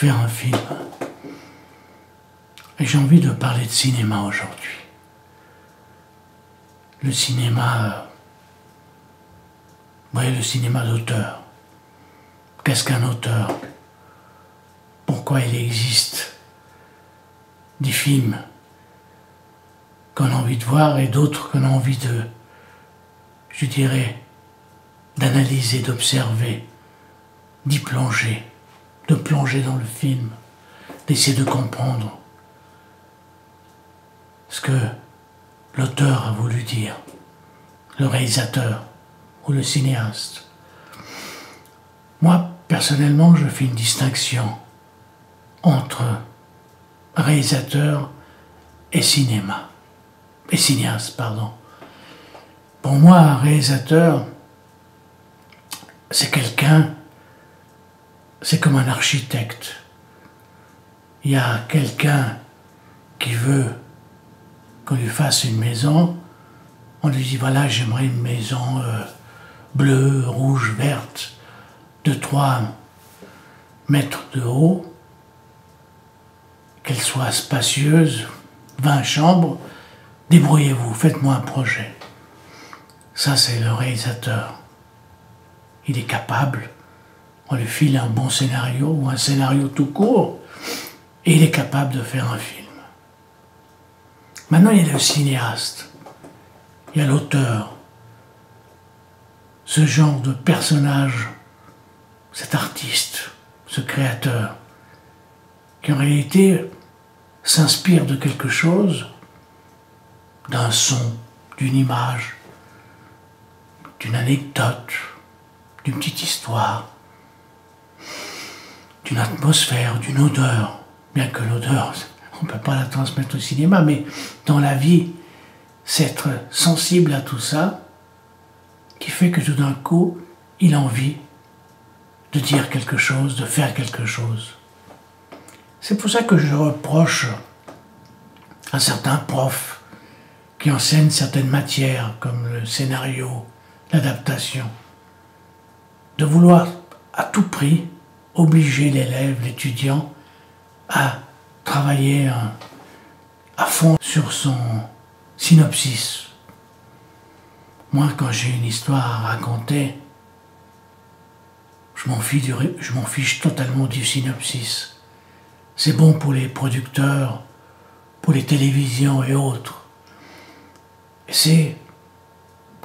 faire un film. Et j'ai envie de parler de cinéma aujourd'hui. Le cinéma, vous voyez, le cinéma d'auteur. Qu'est-ce qu'un auteur? Pourquoi il existe des films qu'on a envie de voir et d'autres qu'on a envie de, je dirais, d'analyser, d'observer, d'y plonger, de plonger dans le film, d'essayer de comprendre ce que l'auteur a voulu dire, le réalisateur ou le cinéaste. Moi, personnellement, je fais une distinction entre réalisateur et cinéma, et cinéaste, pardon. Pour moi, un réalisateur, c'est quelqu'un, c'est comme un architecte. Il y a quelqu'un qui veut qu'on lui fasse une maison, on lui dit voilà, j'aimerais une maison bleue, rouge, verte, de 3 mètres de haut, qu'elle soit spacieuse, 20 chambres, débrouillez-vous, faites-moi un projet. Ça, c'est le réalisateur. Il est capable, on lui file un bon scénario ou un scénario tout court, et il est capable de faire un film. Maintenant, il y a le cinéaste, il y a l'auteur, ce genre de personnage, cet artiste, ce créateur, qui en réalité s'inspire de quelque chose, d'un son, d'une image, d'une anecdote, d'une petite histoire, d'une atmosphère, d'une odeur, bien que l'odeur, on ne peut pas la transmettre au cinéma, mais dans la vie, c'est être sensible à tout ça qui fait que tout d'un coup, il a envie de dire quelque chose, de faire quelque chose. C'est pour ça que je reproche à certains profs qui enseignent certaines matières, comme le scénario, l'adaptation, de vouloir à tout prix obliger l'élève, l'étudiant, à travailler à fond sur son synopsis. Moi, quand j'ai une histoire à raconter, je m'en fiche totalement du synopsis. C'est bon pour les producteurs, pour les télévisions et autres. Et c'est,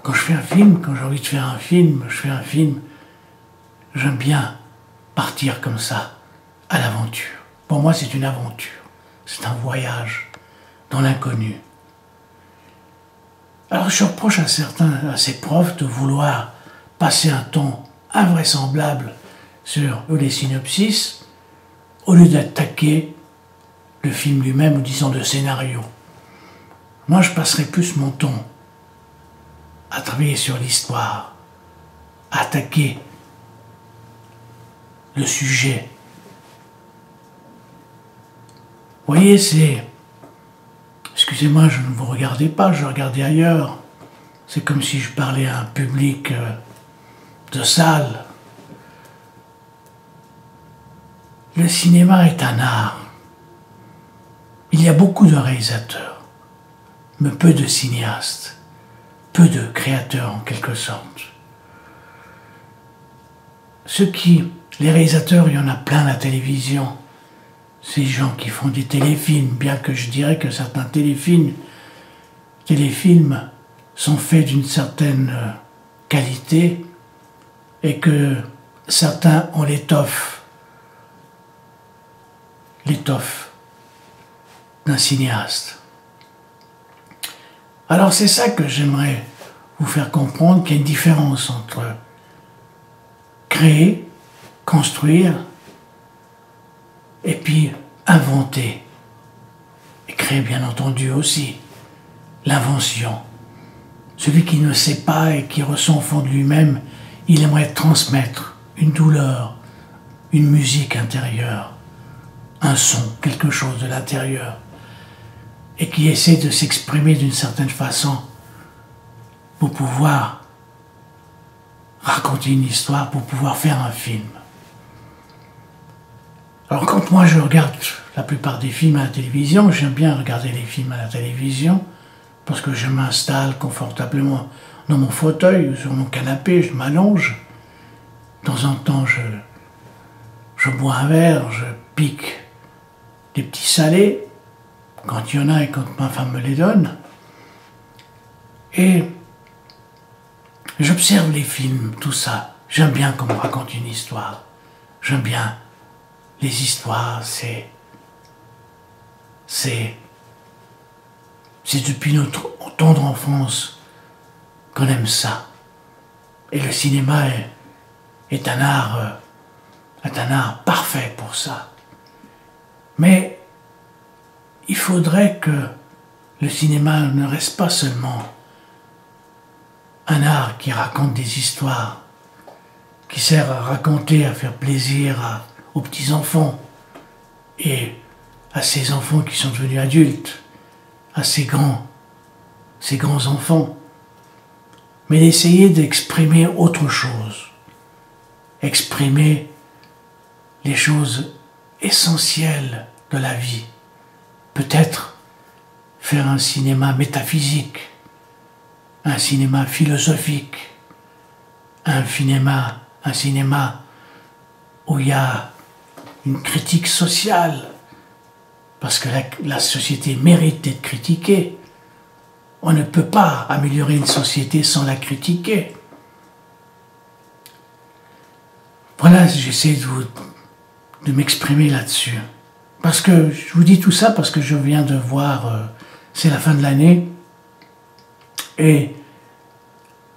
quand je fais un film, quand j'ai envie de faire un film, je fais un film, j'aime bien partir comme ça, à l'aventure. Pour moi, c'est une aventure, c'est un voyage dans l'inconnu. Alors je reproche à ces profs de vouloir passer un ton invraisemblable sur les synopsis, au lieu d'attaquer le film lui-même, ou disons le scénario. Moi, je passerai plus mon temps à travailler sur l'histoire, à attaquer le sujet. Vous voyez, c'est... Excusez-moi, je ne vous regardais pas, je regardais ailleurs. C'est comme si je parlais à un public de salle. Le cinéma est un art. Il y a beaucoup de réalisateurs, mais peu de cinéastes, peu de créateurs en quelque sorte. Les réalisateurs, il y en a plein à la télévision. Ces gens qui font des téléfilms, bien que je dirais que certains téléfilms sont faits d'une certaine qualité et que certains ont l'étoffe d'un cinéaste. Alors c'est ça que j'aimerais vous faire comprendre, qu'il y a une différence entre créer, construire, et puis inventer. Et créer, bien entendu, aussi l'invention. Celui qui ne sait pas et qui ressent au fond de lui-même, il aimerait transmettre une douleur, une musique intérieure, un son, quelque chose de l'intérieur, et qui essaie de s'exprimer d'une certaine façon pour pouvoir raconter une histoire, pour pouvoir faire un film. Alors quand moi je regarde la plupart des films à la télévision, j'aime bien regarder les films à la télévision parce que je m'installe confortablement dans mon fauteuil ou sur mon canapé, je m'allonge. De temps en temps, je bois un verre, je pique des petits salés, quand il y en a et quand ma femme me les donne. Et j'observe les films, tout ça. J'aime bien qu'on me raconte une histoire. J'aime bien les histoires, c'est depuis notre tendre enfance qu'on aime ça. Et le cinéma est un art parfait pour ça. Mais il faudrait que le cinéma ne reste pas seulement un art qui raconte des histoires, qui sert à raconter, à faire plaisir aux petits-enfants et à ces enfants qui sont devenus adultes, à ces grands-enfants, mais d'essayer d'exprimer autre chose, exprimer les choses essentielles de la vie, peut-être faire un cinéma métaphysique, un cinéma philosophique, un cinéma où il y a une critique sociale, parce que la société mérite d'être critiquée. On ne peut pas améliorer une société sans la critiquer. Voilà, j'essaie de m'exprimer là-dessus. Parce que je vous dis tout ça parce que je viens de voir, c'est la fin de l'année, et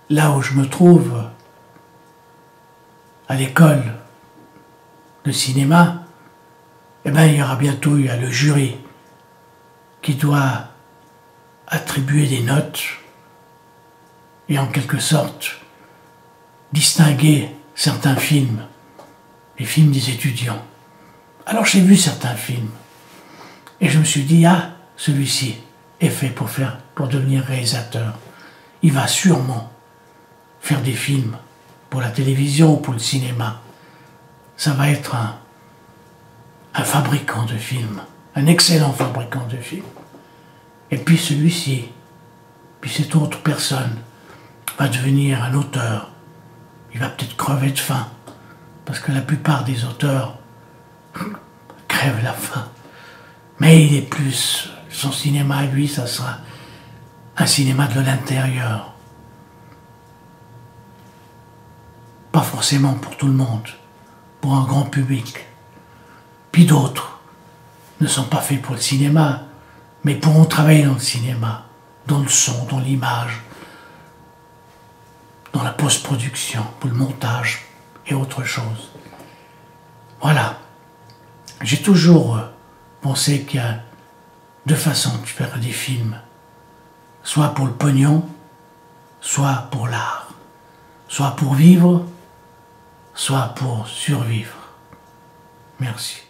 là où je me trouve, à l'école de cinéma, eh bien, il y aura bientôt le jury qui doit attribuer des notes et en quelque sorte distinguer certains films, les films des étudiants. Alors j'ai vu certains films et je me suis dit, ah, celui-ci est fait pour devenir réalisateur. Il va sûrement faire des films pour la télévision ou pour le cinéma. Ça va être un fabricant de films, un excellent fabricant de films. Et puis celui-ci, puis cette autre personne va devenir un auteur. Il va peut-être crever de faim, parce que la plupart des auteurs crèvent la faim. Mais il est plus, son cinéma à lui, ça sera un cinéma de l'intérieur. Pas forcément pour tout le monde, pour un grand public. Puis d'autres ne sont pas faits pour le cinéma, mais pourront travailler dans le cinéma, dans le son, dans l'image, dans la post-production, pour le montage et autre chose. Voilà. J'ai toujours pensé qu'il y a deux façons de faire des films. Soit pour le pognon, soit pour l'art. Soit pour vivre, soit pour survivre. Merci.